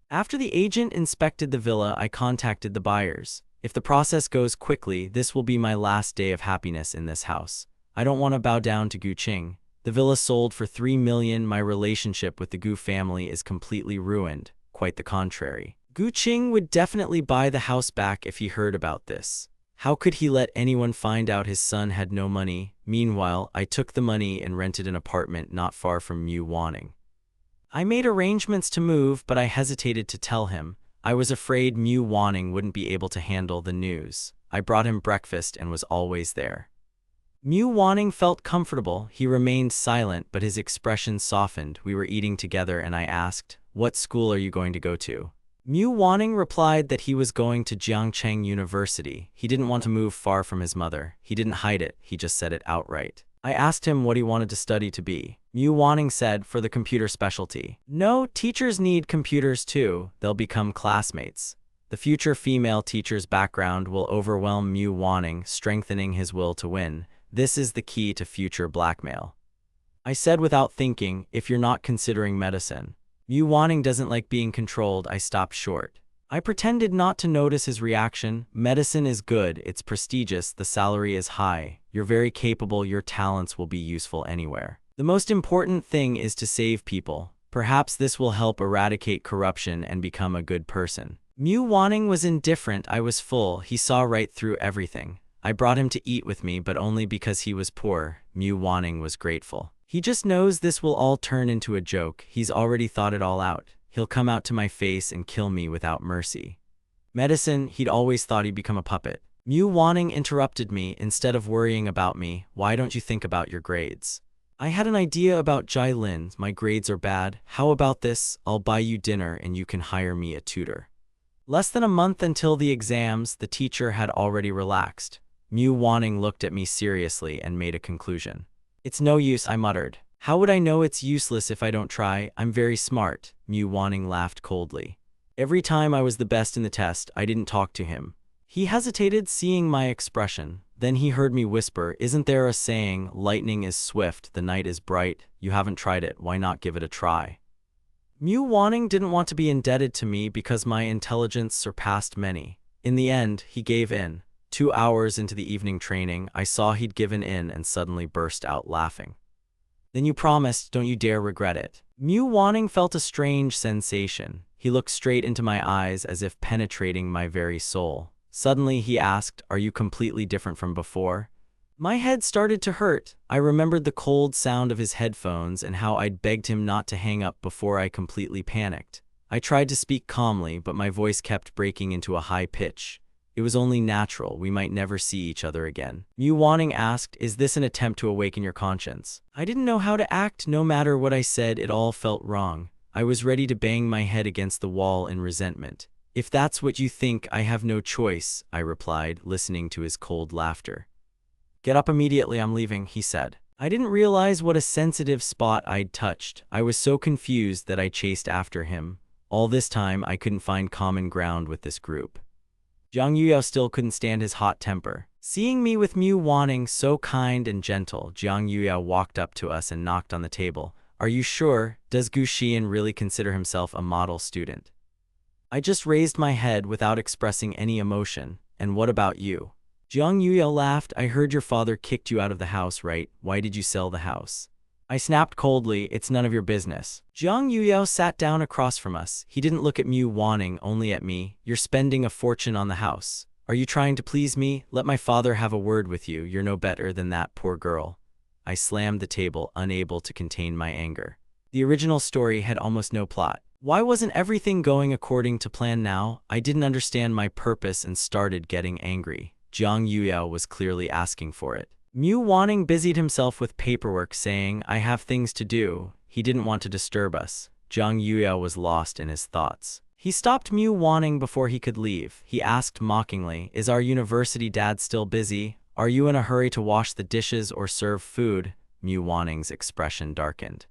After the agent inspected the villa, I contacted the buyers. If the process goes quickly, this will be my last day of happiness in this house. I don't want to bow down to Gu Qing. The villa sold for 3 million. My relationship with the Gu family is completely ruined. Quite the contrary. Gu Qing would definitely buy the house back if he heard about this. How could he let anyone find out his son had no money? Meanwhile, I took the money and rented an apartment not far from Mu Wanning. I made arrangements to move, but I hesitated to tell him. I was afraid Mu Wanning wouldn't be able to handle the news. I brought him breakfast and was always there. Mu Wanning felt comfortable. He remained silent, but his expression softened. We were eating together and I asked, "What school are you going to go to?" Mu Wanning replied that he was going to Jiangcheng University. He didn't want to move far from his mother. He didn't hide it, he just said it outright. I asked him what he wanted to study to be. Mu Wanning said, "For the computer specialty." No, teachers need computers too. They'll become classmates. The future female teacher's background will overwhelm Mu Wanning, strengthening his will to win. This is the key to future blackmail. I said without thinking, "If you're not considering medicine." Mu Wanning doesn't like being controlled. I stopped short. I pretended not to notice his reaction. "Medicine is good, it's prestigious, the salary is high. You're very capable, your talents will be useful anywhere. The most important thing is to save people. Perhaps this will help eradicate corruption and become a good person." Mu Wanning was indifferent. I was full. He saw right through everything. I brought him to eat with me, but only because he was poor. Mu Wanning was grateful. He just knows this will all turn into a joke. He's already thought it all out. He'll come out to my face and kill me without mercy. Medicine, he'd always thought he'd become a puppet. Mu Wanning interrupted me. "Instead of worrying about me, why don't you think about your grades?" I had an idea about Jai Lin. "My grades are bad. How about this? I'll buy you dinner and you can hire me a tutor." Less than a month until the exams, the teacher had already relaxed. Mu Wanning looked at me seriously and made a conclusion. "It's no use," I muttered. "How would I know it's useless if I don't try? I'm very smart." Mu Wanning laughed coldly. Every time I was the best in the test, I didn't talk to him. He hesitated, seeing my expression. Then he heard me whisper, "Isn't there a saying, lightning is swift, the night is bright? You haven't tried it, why not give it a try?" Mu Wanning didn't want to be indebted to me because my intelligence surpassed many. In the end, he gave in. 2 hours into the evening training, I saw he'd given in and suddenly burst out laughing. "Then you promised, don't you dare regret it." Mu Wanning felt a strange sensation. He looked straight into my eyes as if penetrating my very soul. Suddenly he asked, "Are you completely different from before?" My head started to hurt. I remembered the cold sound of his headphones and how I'd begged him not to hang up before I completely panicked. I tried to speak calmly, but my voice kept breaking into a high pitch. It was only natural. We might never see each other again. Mu Wanning asked, "Is this an attempt to awaken your conscience?" I didn't know how to act. No matter what I said, it all felt wrong. I was ready to bang my head against the wall in resentment. "If that's what you think, I have no choice," I replied, listening to his cold laughter. "Get up immediately, I'm leaving," he said. I didn't realize what a sensitive spot I'd touched. I was so confused that I chased after him. All this time, I couldn't find common ground with this group. Jiang Yuyo still couldn't stand his hot temper. Seeing me with Mu Wanning so kind and gentle, Jiang Yuyo walked up to us and knocked on the table. "Are you sure? Does Gu Xian really consider himself a model student?" I just raised my head without expressing any emotion. "And what about you?" Jiang Yuyo laughed. "I heard your father kicked you out of the house, right? Why did you sell the house?" I snapped coldly, it's none of your business. Jiang Yuyao sat down across from us. He didn't look at Mu Wanning, only at me. You're spending a fortune on the house. Are you trying to please me? Let my father have a word with you. You're no better than that poor girl. I slammed the table, unable to contain my anger. The original story had almost no plot. Why wasn't everything going according to plan now? I didn't understand my purpose and started getting angry. Jiang Yuyao was clearly asking for it. Mu Wanning busied himself with paperwork, saying, I have things to do. He didn't want to disturb us. Jiang Yuyao was lost in his thoughts. He stopped Mu Wanning before he could leave. He asked mockingly, Is our university dad still busy? Are you in a hurry to wash the dishes or serve food? Mu Wanning's expression darkened.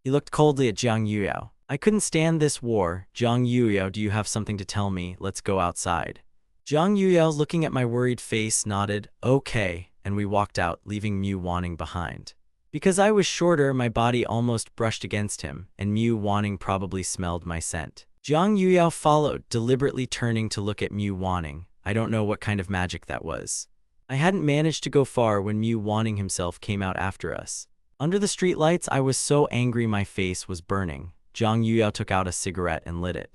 He looked coldly at Jiang Yuyao. I couldn't stand this war. Jiang Yuyao, do you have something to tell me? Let's go outside. Jiang Yuyao, looking at my worried face, nodded, okay, and we walked out, leaving Mu Wanning behind. Because I was shorter, my body almost brushed against him, and Mu Wanning probably smelled my scent. Jiang Yuyao followed, deliberately turning to look at Mu Wanning. I don't know what kind of magic that was. I hadn't managed to go far when Mu Wanning himself came out after us. Under the streetlights, I was so angry my face was burning. Jiang Yuyao took out a cigarette and lit it.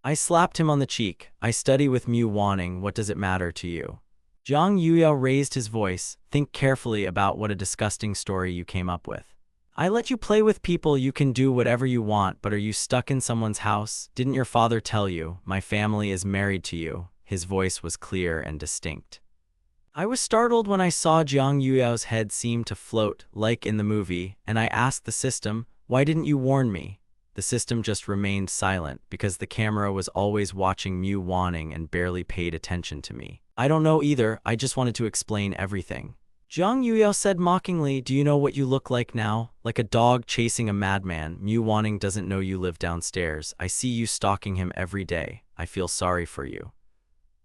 I slapped him on the cheek. I study with Mu Wanning, what does it matter to you? Jiang Yuyao raised his voice. Think carefully about what a disgusting story you came up with. I let you play with people, you can do whatever you want, but are you stuck in someone's house? Didn't your father tell you, my family is married to you? His voice was clear and distinct. I was startled when I saw Jiang Yuyao's head seem to float, like in the movie, and I asked the system, why didn't you warn me? The system just remained silent, because the camera was always watching Mu Wanning and barely paid attention to me. I don't know either, I just wanted to explain everything. Jiang Yuyao said mockingly, do you know what you look like now? Like a dog chasing a madman. Mu Wanning doesn't know you live downstairs. I see you stalking him every day. I feel sorry for you.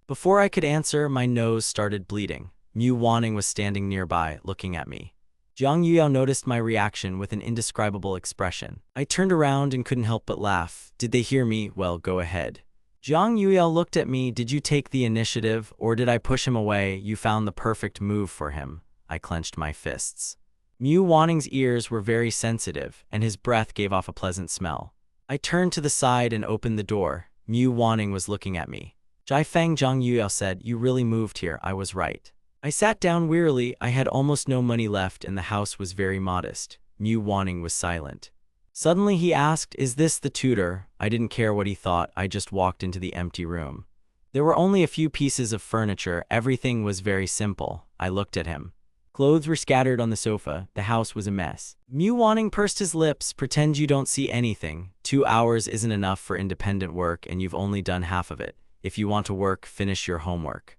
Before I could answer, my nose started bleeding. Mu Wanning was standing nearby, looking at me. Jiang Yuyao noticed my reaction with an indescribable expression. I turned around and couldn't help but laugh. Did they hear me? Well, go ahead. Jiang Yuyao looked at me. Did you take the initiative, or did I push him away? You found the perfect move for him. I clenched my fists. Mu Wanning's ears were very sensitive, and his breath gave off a pleasant smell. I turned to the side and opened the door. Mu Wanning was looking at me. Jai Fang, Jiang Yuyao said, you really moved here. I was right. I sat down wearily. I had almost no money left and the house was very modest. Mu Wanning was silent. Suddenly he asked, is this the tutor? I didn't care what he thought. I just walked into the empty room. There were only a few pieces of furniture. Everything was very simple. I looked at him. Clothes were scattered on the sofa. The house was a mess. Mu Wanning pursed his lips. Pretend you don't see anything. 2 hours isn't enough for independent work and you've only done half of it. If you want to work, finish your homework.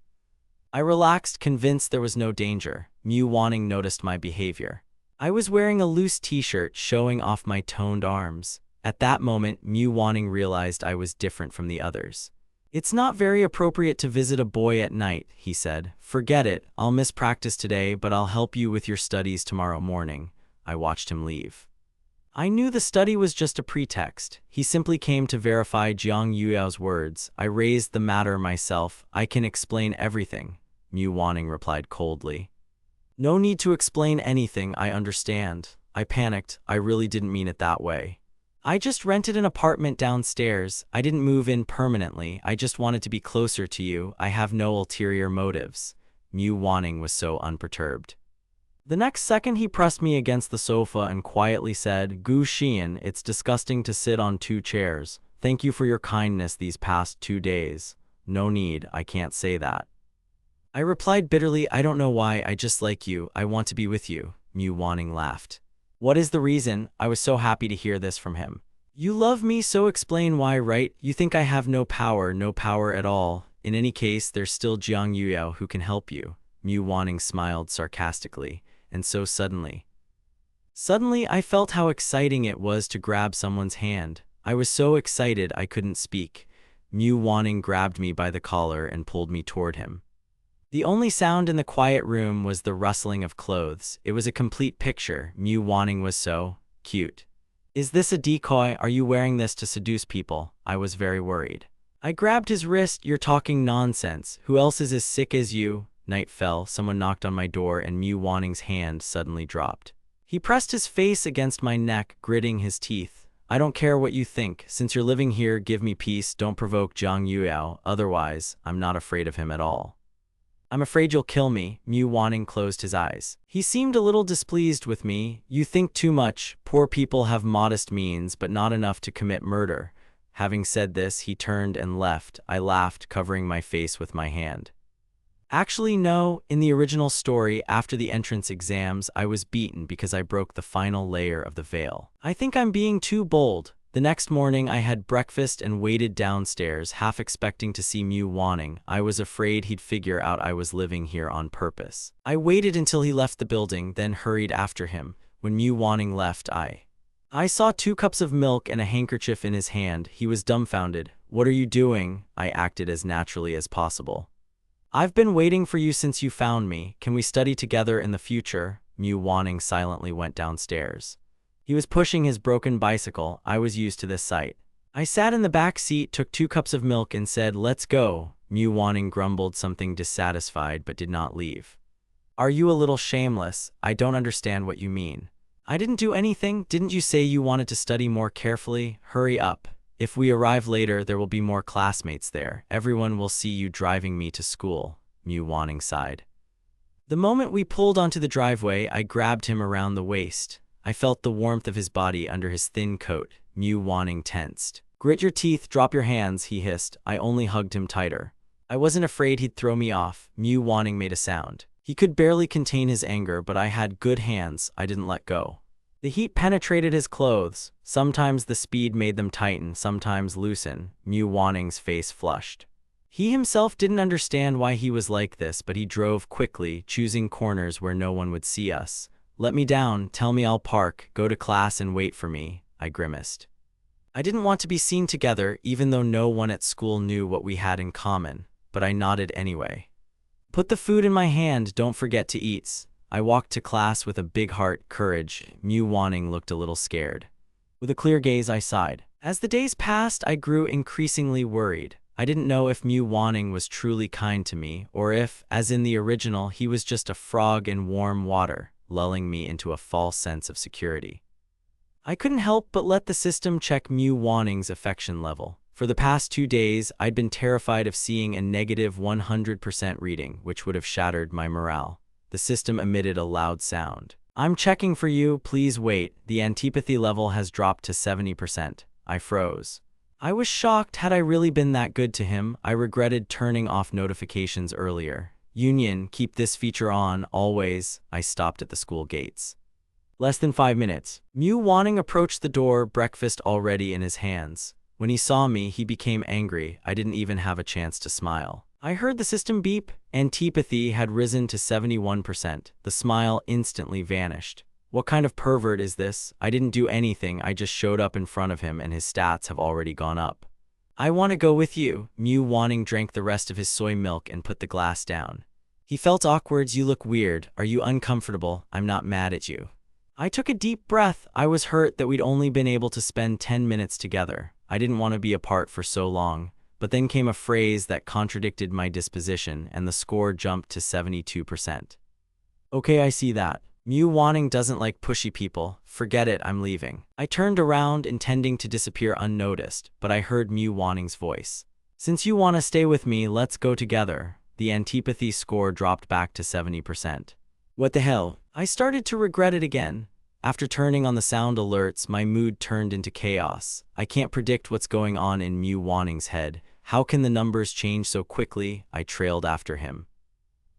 I relaxed, convinced there was no danger. Mu Wanning noticed my behavior. I was wearing a loose t-shirt showing off my toned arms. At that moment, Mu Wanning realized I was different from the others. It's not very appropriate to visit a boy at night, he said. Forget it, I'll miss practice today, but I'll help you with your studies tomorrow morning. I watched him leave. I knew the study was just a pretext. He simply came to verify Jiang Yuyao's words. I raised the matter myself. I can explain everything. Mu Wanning replied coldly. No need to explain anything, I understand. I panicked. I really didn't mean it that way. I just rented an apartment downstairs. I didn't move in permanently. I just wanted to be closer to you. I have no ulterior motives. Mu Wanning was so unperturbed. The next second he pressed me against the sofa and quietly said, Gu Xian, it's disgusting to sit on 2 chairs. Thank you for your kindness these past 2 days. No need, I can't say that. I replied bitterly, I don't know why, I just like you, I want to be with you. Mu Wanning laughed. What is the reason? I was so happy to hear this from him. You love me, so explain why, right? You think I have no power at all. In any case, there's still Jiang Yuyao who can help you. Mu Wanning smiled sarcastically, and so suddenly I felt how exciting it was to grab someone's hand. I was so excited I couldn't speak. Mu Wanning grabbed me by the collar and pulled me toward him. The only sound in the quiet room was the rustling of clothes. It was a complete picture. Mu Wanning was so cute. Is this a decoy? Are you wearing this to seduce people? I was very worried. I grabbed his wrist. You're talking nonsense. Who else is as sick as you? Night fell. Someone knocked on my door and Mu Wanning's hand suddenly dropped. He pressed his face against my neck, gritting his teeth. I don't care what you think. Since you're living here, give me peace. Don't provoke Zhang Yuao. Otherwise, I'm not afraid of him at all. I'm afraid you'll kill me. Mu Wanning closed his eyes. He seemed a little displeased with me. You think too much. Poor people have modest means, but not enough to commit murder. Having said this, he turned and left. I laughed, covering my face with my hand. Actually, no. In the original story, after the entrance exams, I was beaten because I broke the final layer of the veil. I think I'm being too bold. The next morning, I had breakfast and waited downstairs, half expecting to see Mu Wanning. I was afraid he'd figure out I was living here on purpose. I waited until he left the building, then hurried after him. When Mu Wanning left, I saw 2 cups of milk and a handkerchief in his hand. He was dumbfounded. What are you doing? I acted as naturally as possible. I've been waiting for you since you found me. Can we study together in the future? Mu Wanning silently went downstairs. He was pushing his broken bicycle. I was used to this sight. I sat in the back seat, took 2 cups of milk and said, "Let's go." Mu Wanning grumbled something dissatisfied but did not leave. Are you a little shameless? I don't understand what you mean. I didn't do anything. Didn't you say you wanted to study more carefully? Hurry up. If we arrive later, there will be more classmates there. Everyone will see you driving me to school. Mu Wanning sighed. The moment we pulled onto the driveway, I grabbed him around the waist. I felt the warmth of his body under his thin coat. Mu Wanning tensed. Grit your teeth, drop your hands, he hissed. I only hugged him tighter. I wasn't afraid he'd throw me off. Mu Wanning made a sound. He could barely contain his anger, but I had good hands. I didn't let go. The heat penetrated his clothes. Sometimes the speed made them tighten, sometimes loosen. Mu Wanning's face flushed. He himself didn't understand why he was like this, but he drove quickly, choosing corners where no one would see us. Let me down, tell me I'll park, go to class and wait for me, I grimaced. I didn't want to be seen together, even though no one at school knew what we had in common, but I nodded anyway. Put the food in my hand, don't forget to eat. I walked to class with a big heart, courage. Mu Wanning looked a little scared. With a clear gaze, I sighed. As the days passed, I grew increasingly worried. I didn't know if Mu Wanning was truly kind to me, or if, as in the original, he was just a frog in warm water, lulling me into a false sense of security. I couldn't help but let the system check Mu Wanning's affection level. For the past 2 days, I'd been terrified of seeing a negative 100% reading, which would have shattered my morale. The system emitted a loud sound. I'm checking for you, please wait. The antipathy level has dropped to 70%. I froze. I was shocked. Had I really been that good to him? I regretted turning off notifications earlier. Union, keep this feature on, always. I stopped at the school gates. Less than 5 minutes. Mu Wanning approached the door, breakfast already in his hands. When he saw me, he became angry. I didn't even have a chance to smile. I heard the system beep. Antipathy had risen to 71%. The smile instantly vanished. What kind of pervert is this? I didn't do anything, I just showed up in front of him and his stats have already gone up. I want to go with you. Mu Wanning drank the rest of his soy milk and put the glass down. He felt awkward. You look weird. Are you uncomfortable? I'm not mad at you. I took a deep breath. I was hurt that we'd only been able to spend 10 minutes together. I didn't want to be apart for so long. But then came a phrase that contradicted my disposition, and the score jumped to 72%. Okay, I see that. Mu Wanning doesn't like pushy people. Forget it, I'm leaving. I turned around, intending to disappear unnoticed, but I heard Mu Wanning's voice. Since you want to stay with me, let's go together. The antipathy score dropped back to 70%. What the hell? I started to regret it again. After turning on the sound alerts, my mood turned into chaos. I can't predict what's going on in Mu Wanning's head. How can the numbers change so quickly? I trailed after him.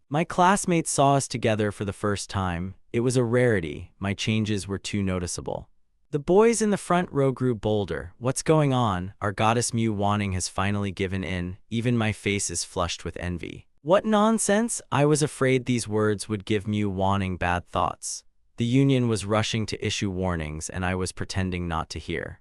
My classmates saw us together for the first time. It was a rarity. My changes were too noticeable. The boys in the front row grew bolder. What's going on? Our goddess Mu Wanning has finally given in. Even my face is flushed with envy. What nonsense! I was afraid these words would give Mu Wanning bad thoughts. The union was rushing to issue warnings, and I was pretending not to hear.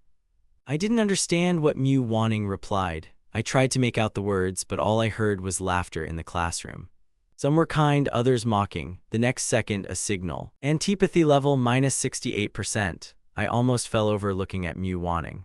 I didn't understand what Mu Wanning replied. I tried to make out the words, but all I heard was laughter in the classroom. Some were kind, others mocking. The next second, a signal. Antipathy level minus 68%. I almost fell over looking at Mu Wanning.